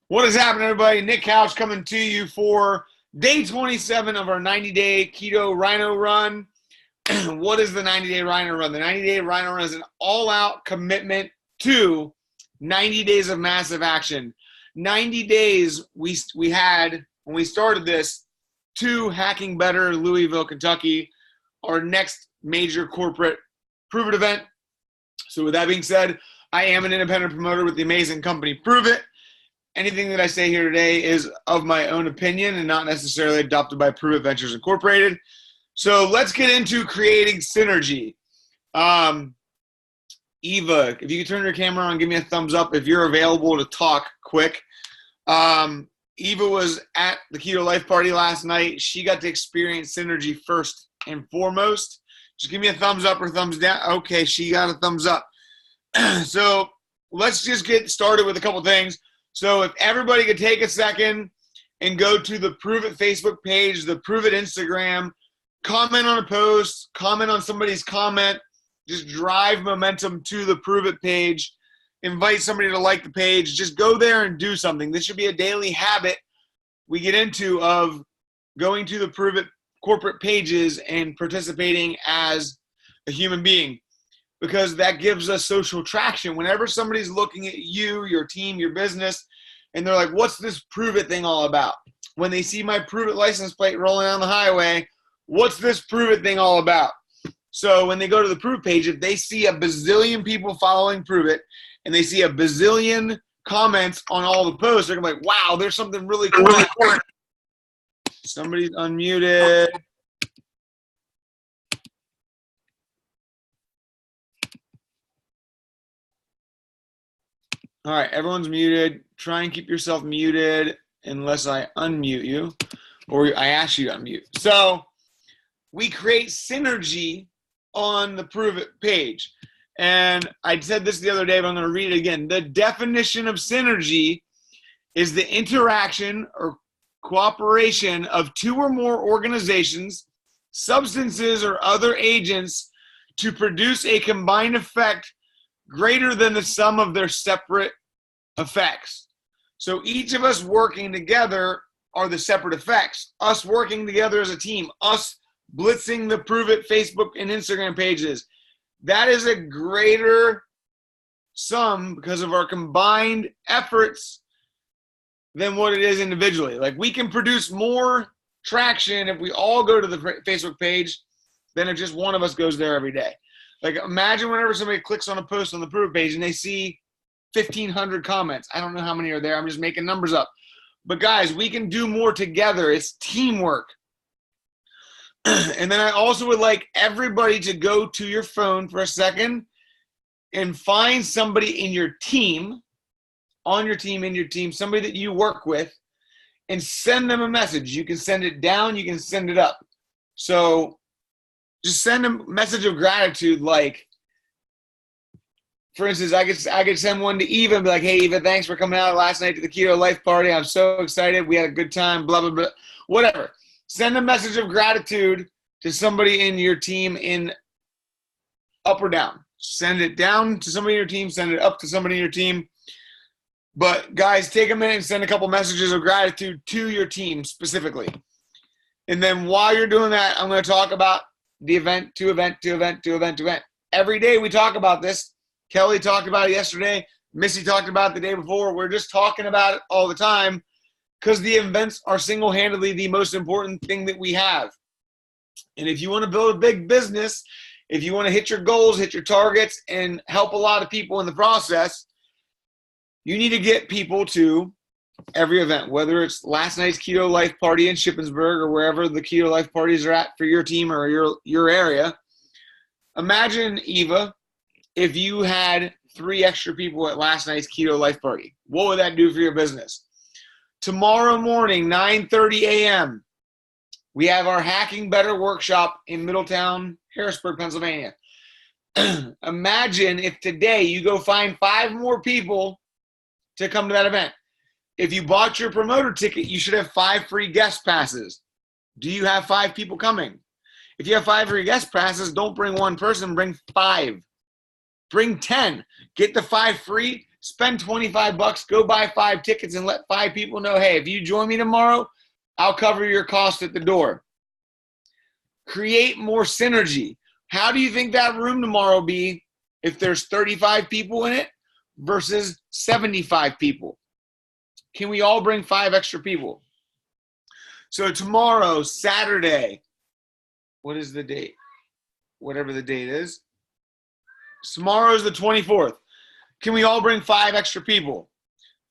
What is happening, everybody? Nick Couch coming to you for day 27 of our 90-day Keto Rhino Run. What is the 90-day Rhino Run? The 90-day Rhino Run is an all-out commitment to 90 days of massive action. 90 days we had, when we started this, to Hacking Better, Louisville, Kentucky, our next major corporate Prove It event. So with that being said, I am an independent promoter with the amazing company Prove It. Anything that I say here today is of my own opinion and not necessarily adopted by Prove It Ventures Incorporated. So let's get into creating synergy. Eva, if you could turn your camera on, give me a thumbs up if you're available to talk quick. Eva was at the Keto Life Party last night. She got to experience synergy first and foremost. Just give me a thumbs up or thumbs down. Okay, she got a thumbs up. So let's just get started with a couple things. So if everybody could take a second and go to the Prove It Facebook page, the Prove It Instagram, comment on a post, comment on somebody's comment, just drive momentum to the Prove It page, invite somebody to like the page, just go there and do something. This should be a daily habit we get into of going to the Prove It corporate pages and participating as a human being, because that gives us social traction. Whenever somebody's looking at you, your team, your business, and they're like, what's this Prove It thing all about? When they see my Prove It license plate rolling down the highway, what's this Prove It thing all about? So when they go to the Prove page, if they see a bazillion people following Prove It, and they see a bazillion comments on all the posts, they're going to be like, wow, there's something really cool. Somebody's unmuted. All right, everyone's muted. Try and keep yourself muted unless I unmute you or I ask you to unmute. So we create synergy on the Prove It page. And I said this the other day, but I'm going to read it again. The definition of synergy is the interaction or cooperation of two or more organizations, substances, or other agents to produce a combined effect greater than the sum of their separate effects. So each of us working together are the separate effects. Us working together as a team, us blitzing the Prove It Facebook and Instagram pages, that is a greater sum because of our combined efforts than what it is individually. Like, we can produce more traction if we all go to the Facebook page than if just one of us goes there every day. Like, imagine whenever somebody clicks on a post on the Prove page and they see 1,500 comments. I don't know how many are there. I'm just making numbers up. But guys, we can do more together. It's teamwork. And then I also would like everybody to go to your phone for a second and find somebody in your team, on your team, in your team, somebody that you work with, and send them a message. You can send it down. You can send it up. So just send a message of gratitude. Like, for instance, I could send one to Eva and be like, hey, Eva, thanks for coming out last night to the Keto Life Party. I'm so excited. We had a good time, blah, blah, blah, whatever. Send a message of gratitude to somebody in your team in up or down. Send it down to somebody in your team. Send it up to somebody in your team. But guys, take a minute and send a couple messages of gratitude to your team specifically. And then while you're doing that, I'm going to talk about the event to event to event to event to event. Every day we talk about this. Kelly talked about it yesterday. Missy talked about it the day before. We're just talking about it all the time because the events are single-handedly the most important thing that we have. And if you want to build a big business, if you want to hit your goals, hit your targets, and help a lot of people in the process, you need to get people to every event, whether it's last night's Keto Life Party in Shippensburg or wherever the Keto Life Parties are at for your team or your area. Imagine, Eva, if you had 3 extra people at last night's Keto Life Party. What would that do for your business? Tomorrow morning, 9:30 a.m., we have our Hacking Better workshop in Middletown, Harrisburg, Pennsylvania. Imagine if today you go find 5 more people to come to that event. If you bought your promoter ticket, you should have 5 free guest passes. Do you have 5 people coming? If you have 5 free guest passes, don't bring 1 person, bring 5. Bring 10. Get the 5 free, Spend 25 bucks, go buy 5 tickets and let 5 people know, hey, if you join me tomorrow, I'll cover your cost at the door. Create more synergy. How do you think that room tomorrow will be if there's 35 people in it versus 75 people? Can we all bring 5 extra people? So tomorrow, Saturday, what is the date? Whatever the date is. Tomorrow is the 24th. Can we all bring 5 extra people?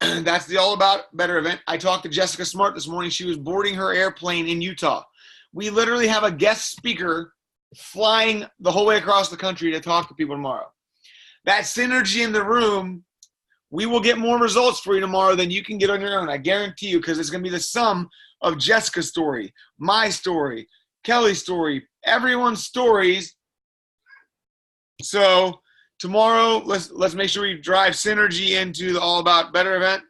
That's the All About Better event. I talked to Jessica Smart this morning. She was boarding her airplane in Utah. We literally have a guest speaker flying the whole way across the country to talk to people tomorrow. That synergy in the room, we will get more results for you tomorrow than you can get on your own. I guarantee you, because it's going to be the sum of Jessica's story, my story, Kelly's story, everyone's stories. So tomorrow, let's make sure we drive synergy into the All About Better event.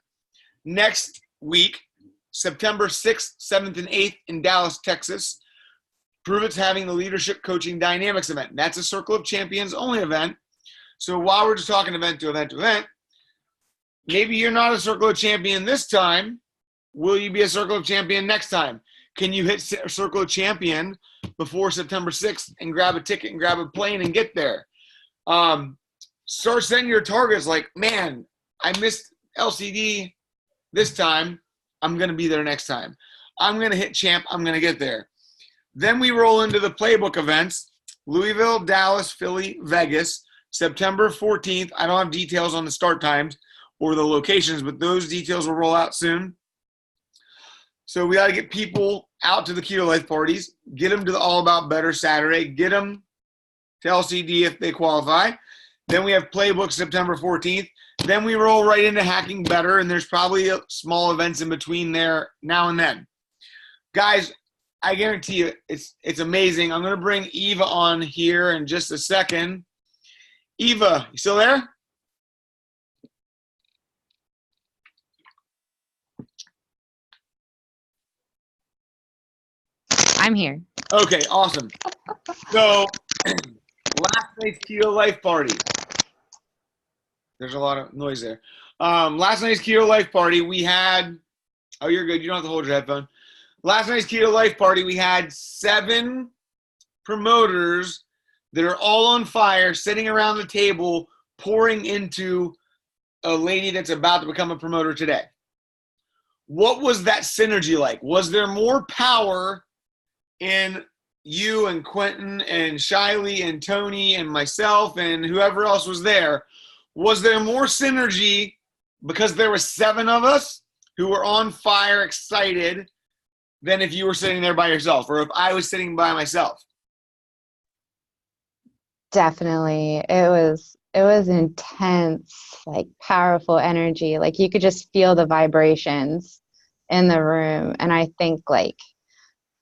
Next week, September 6th, 7th, and 8th in Dallas, Texas, Prove It's having the Leadership Coaching Dynamics event. That's a Circle of Champions only event. So while we're just talking event to event to event, maybe you're not a Circle of Champion this time. Will you be a Circle of Champion next time? Can you hit Circle of Champion before September 6th and grab a ticket and grab a plane and get there? Start setting your targets like, man, I missed LCD this time. I'm going to be there next time. I'm going to hit champ. I'm going to get there. Then we roll into the playbook events, Louisville, Dallas, Philly, Vegas, September 14th. I don't have details on the start times or the locations, but those details will roll out soon. So we got to get people out to the Keto Life parties, get them to the All About Better Saturday, get them to LCD if they qualify. Then we have playbook September 14th. Then we roll right into Hacking Better, and there's probably small events in between there now and then. Guys, I guarantee you it's amazing. I'm going to bring Eva on here in just a second. Eva, you still there? I'm here. Okay, awesome. So last night's Keto Life party. There's a lot of noise there. Last night's Keto Life party, we had, oh, you're good. You don't have to hold your headphone. Last night's Keto Life party, we had 7 promoters that are all on fire, sitting around the table, pouring into a lady that's about to become a promoter today. What was that synergy like? Was there more power in you and Quentin and Shiley and Tony and myself and whoever else was there? Was there more synergy because there were 7 of us who were on fire, excited, than if you were sitting there by yourself or if I was sitting by myself? Definitely. It was intense, like powerful energy. Like you could just feel the vibrations in the room. And I think like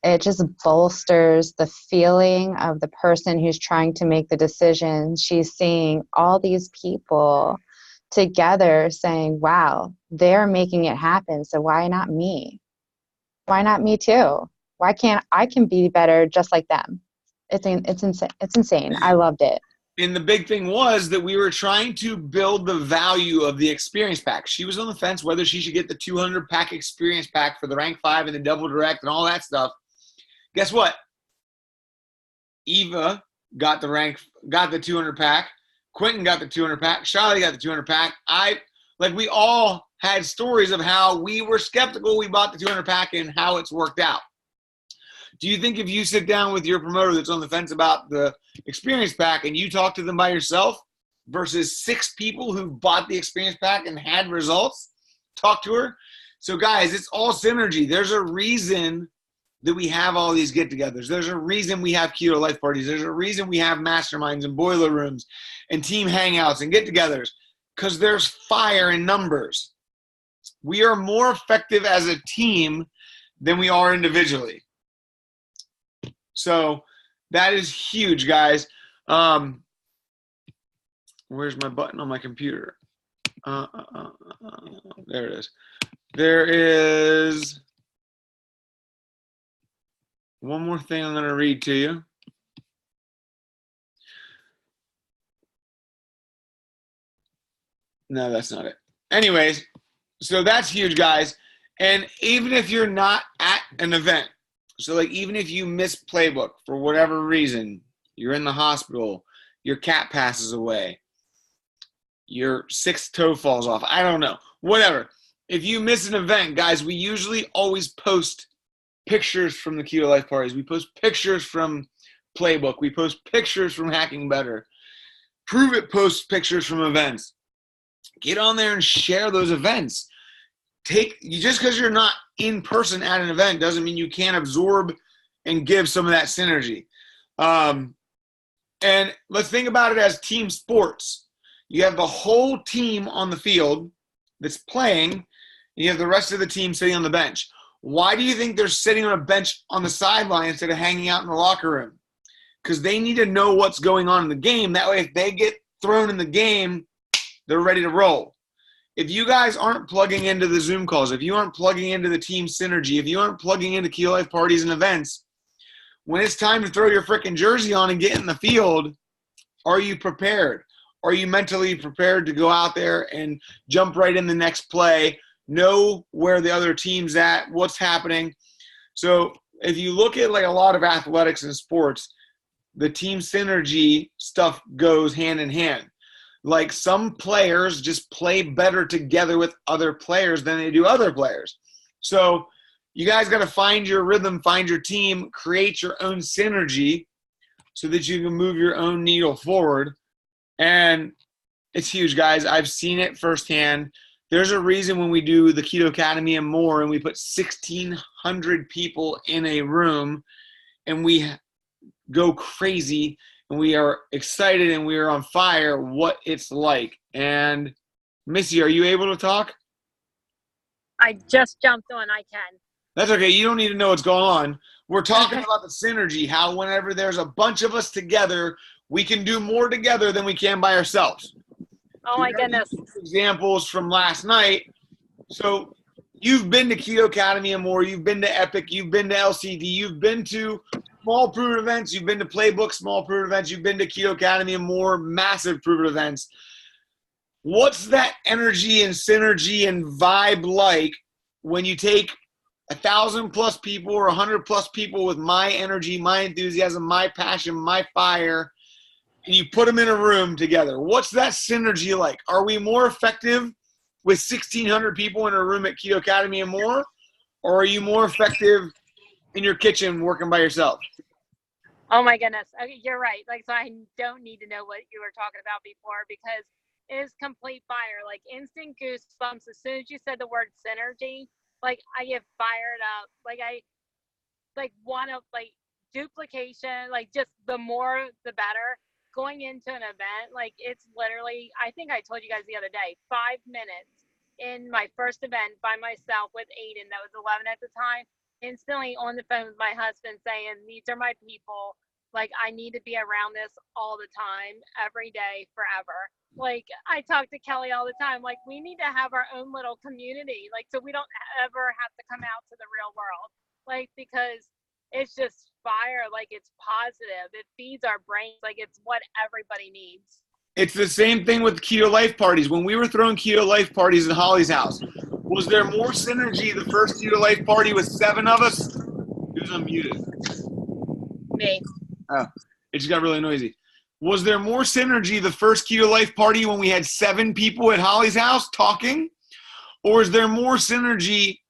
it just bolsters the feeling of the person who's trying to make the decision. She's seeing all these people together saying, wow, they're making it happen. So why not me? Why not me too? Why can't I can be better just like them? It's insane. It's insane. I loved it. And the big thing was that we were trying to build the value of the experience pack. She was on the fence whether she should get the 200 pack experience pack for the rank 5 and the double direct and all that stuff. Guess what? Eva got the 200 pack. Quentin got the 200 pack. Charlotte got the 200 pack. We all had stories of how we were skeptical. We bought the 200 pack and how it's worked out. Do you think if you sit down with your promoter that's on the fence about the experience pack and you talk to them by yourself versus 6 people who bought the experience pack and had results, talk to her? So guys, it's all synergy. There's a reason that we have all these get-togethers. There's a reason we have Keto Life parties. There's a reason we have masterminds and boiler rooms and team hangouts and get-togethers, because there's fire in numbers. We are more effective as a team than we are individually. So that is huge, guys. Where's my button on my computer? There it is. There is one more thing I'm going to read to you. No, that's not it. Anyways, so that's huge, guys. And even if you're not at an event, so like even if you miss playbook for whatever reason, you're in the hospital, your cat passes away, your sixth toe falls off, I don't know, whatever. If you miss an event, guys, we usually always post pictures from the Keto Life parties. We post pictures from playbook. We post pictures from Hacking Better. Prove It posts pictures from events. Get on there and share those events. Just because you're not in person at an event doesn't mean you can't absorb and give some of that synergy. And let's think about it as team sports. You have the whole team on the field that's playing, and you have the rest of the team sitting on the bench. Why do you think they're sitting on a bench on the sideline instead of hanging out in the locker room? Because they need to know what's going on in the game. That way, if they get thrown in the game, they're ready to roll. If you guys aren't plugging into the Zoom calls, if you aren't plugging into the team synergy, if you aren't plugging into Keto Life parties and events, when it's time to throw your freaking jersey on and get in the field, are you prepared? Are you mentally prepared to go out there and jump right in the next play, know where the other team's at, what's happening? So if you look at like a lot of athletics and sports, the team synergy stuff goes hand in hand. Like some players just play better together with other players than they do other players. So you guys got to find your rhythm, find your team, create your own synergy so that you can move your own needle forward. And it's huge, guys. I've seen it firsthand. There's a reason when we do the Keto Academy and more, and we put 1,600 people in a room, and we go crazy, and we are excited, and we are on fire, what it's like. And Missy, are you able to talk? I just jumped on. I can. That's okay. You don't need to know what's going on. We're talking about the synergy, how whenever there's a bunch of us together, we can do more together than we can by ourselves. Oh, my goodness. Examples from last night. So you've been to Keto Academy and more. You've been to Epic. You've been to LCD. You've been to small proven events. You've been to Playbook, small proven events. You've been to Keto Academy and more massive proven events. What's that energy and synergy and vibe like when you take 1,000 plus people or 100 plus people with my energy, my enthusiasm, my passion, my fire, and you put them in a room together? What's that synergy like? Are we more effective with 1,600 people in a room at Keto Academy and more? Or are you more effective in your kitchen working by yourself? Oh, my goodness. Okay, you're right. Like, so I don't need to know what you were talking about before because it is complete fire. Like, instant goosebumps as soon as you said the word synergy. Like, I get fired up. Like, I want to, like, duplication. Like, just the more, the better. Going into an event, like, it's literally, I think I told you guys the other day, 5 minutes in my first event by myself with Aiden, that was 11 at the time, instantly on the phone with my husband saying, these are my people. Like, I need to be around this all the time, every day, forever. Like, I talk to Kelly all the time. Like, we need to have our own little community, like, so we don't ever have to come out to the real world. Like, because it's just fire. Like, it's positive. It feeds our brains. Like, it's what everybody needs. It's the same thing with Keto Life parties. When we were throwing Keto Life parties at Holly's house, was there more synergy the first Keto Life party with 7 of us? It was unmuted. Me. Oh, it just got really noisy. Was there more synergy the first Keto Life party when we had 7 people at Holly's house talking? Or is there more synergy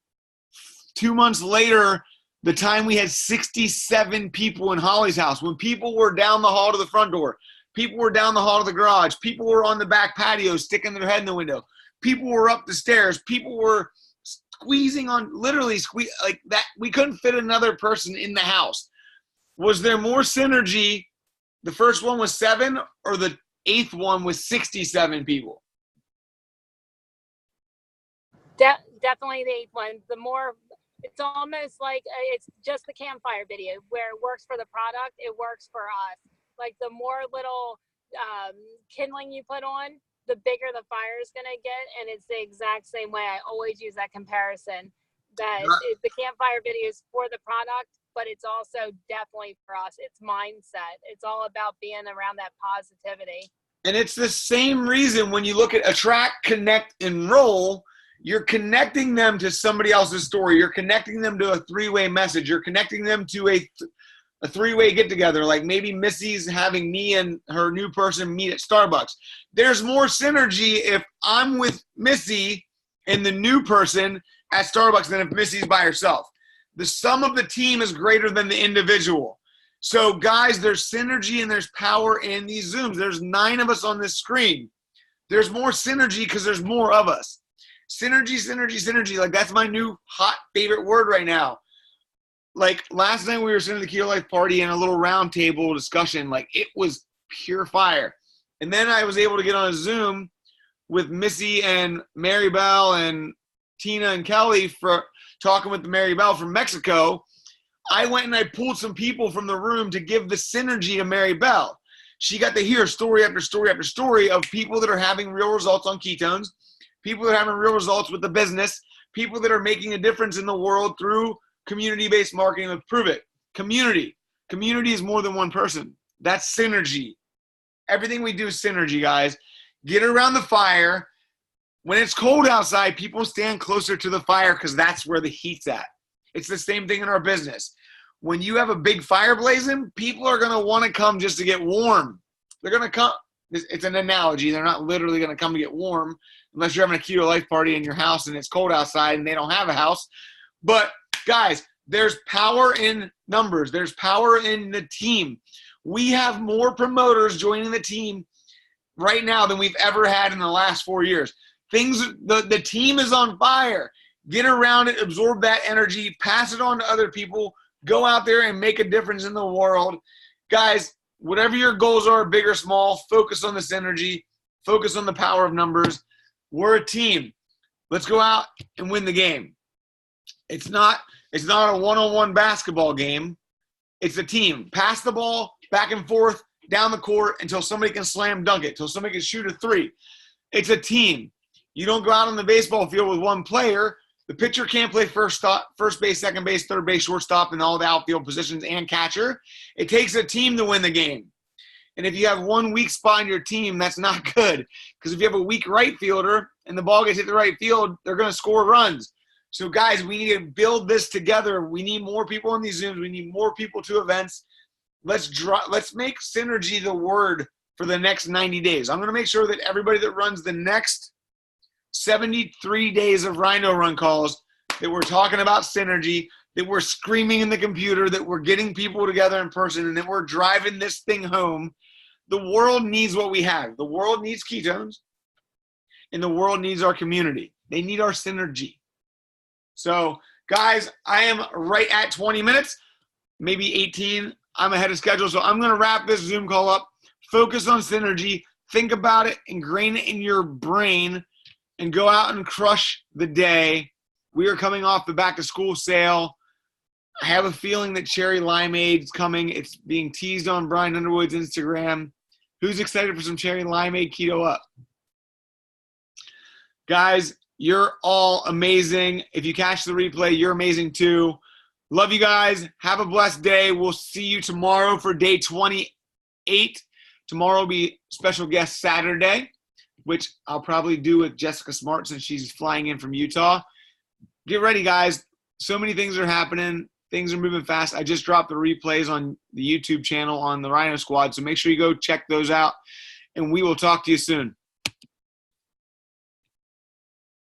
2 months later, the time we had 67 people in Holly's house, when people were down the hall to the front door, people were down the hall to the garage, people were on the back patio sticking their head in the window, people were up the stairs, people were squeezing on, literally like that. We couldn't fit another person in the house. Was there more synergy? The first one was 7 or the 8th one was 67 people? Definitely the 8th one. The more, it's almost like it's just the campfire video where it works for the product, it works for us. Like, the more little kindling you put on, the bigger the fire is going to get. And it's the exact same way. I always use that comparison that the campfire video is for the product, but it's also definitely for us. It's mindset. It's all about being around that positivity. And it's the same reason when you look at attract, connect, enroll, you're connecting them to somebody else's story. You're connecting them to a three-way message. You're connecting them to a three-way get-together, like maybe Missy's having me and her new person meet at Starbucks. There's more synergy if I'm with Missy and the new person at Starbucks than if Missy's by herself. The sum of the team is greater than the individual. So, guys, there's synergy and there's power in these Zooms. There's 9 of us on this screen. There's more synergy because there's more of us. Synergy, synergy, synergy. Like, that's my new hot favorite word right now. Like, last night we were sitting at the Keto Life party in a little round table discussion. Like, it was pure fire. And then I was able to get on a Zoom with Missy and Mary Bell and Tina and Kelly for talking with the Mary Bell from Mexico. I went and I pulled some people from the room to give the synergy to Mary Bell. She got to hear story after story after story of people that are having real results on ketones, people that are having real results with the business, people that are making a difference in the world through community-based marketing with Prove It. Community. Community is more than one person. That's synergy. Everything we do is synergy, guys. Get around the fire. When it's cold outside, people stand closer to the fire because that's where the heat's at. It's the same thing in our business. When you have a big fire blazing, people are going to want to come just to get warm. They're going to come. It's an analogy. They're not literally going to come to get warm unless you're having a Keto Life party in your house and it's cold outside and they don't have a house. But, guys, there's power in numbers. There's power in the team. We have more promoters joining the team right now than we've ever had in the last 4 years. The team is on fire. Get around it, absorb that energy, pass it on to other people, go out there and make a difference in the world. Guys, whatever your goals are, big or small, focus on this energy, focus on the power of numbers. We're a team. Let's go out and win the game. It's not a one-on-one basketball game. It's a team. Pass the ball back and forth down the court until somebody can slam dunk it, until somebody can shoot a three. It's a team. You don't go out on the baseball field with one player. The pitcher can't play first base, second base, third base, shortstop, and all the outfield positions and catcher. It takes a team to win the game. And if you have one weak spot in your team, that's not good. Because if you have a weak right fielder and the ball gets hit the right field, they're going to score runs. So, guys, we need to build this together. We need more people on these Zooms. We need more people to events. Let's make synergy the word for the next 90 days. I'm going to make sure that everybody that runs the next 73 days of Rhino Run calls, that we're talking about synergy, that we're screaming in the computer, that we're getting people together in person, and that we're driving this thing home. The world needs what we have. The world needs ketones, and the world needs our community. They need our synergy. So, guys, I am right at 20 minutes, maybe 18. I'm ahead of schedule, so I'm going to wrap this Zoom call up. Focus on synergy. Think about it. Ingrain it in your brain. And go out and crush the day. We are coming off the back-to-school sale. I have a feeling that cherry limeade is coming. It's being teased on Brian Underwood's Instagram. Who's excited for some cherry limeade keto up? Guys, you're all amazing. If you catch the replay, you're amazing too. Love you guys. Have a blessed day. We'll see you tomorrow for day 28. Tomorrow will be special guest Saturday, which I'll probably do with Jessica Smart since she's flying in from Utah. Get ready, guys. So many things are happening. Things are moving fast. I just dropped the replays on the YouTube channel on the Rhino Squad, so make sure you go check those out, and we will talk to you soon.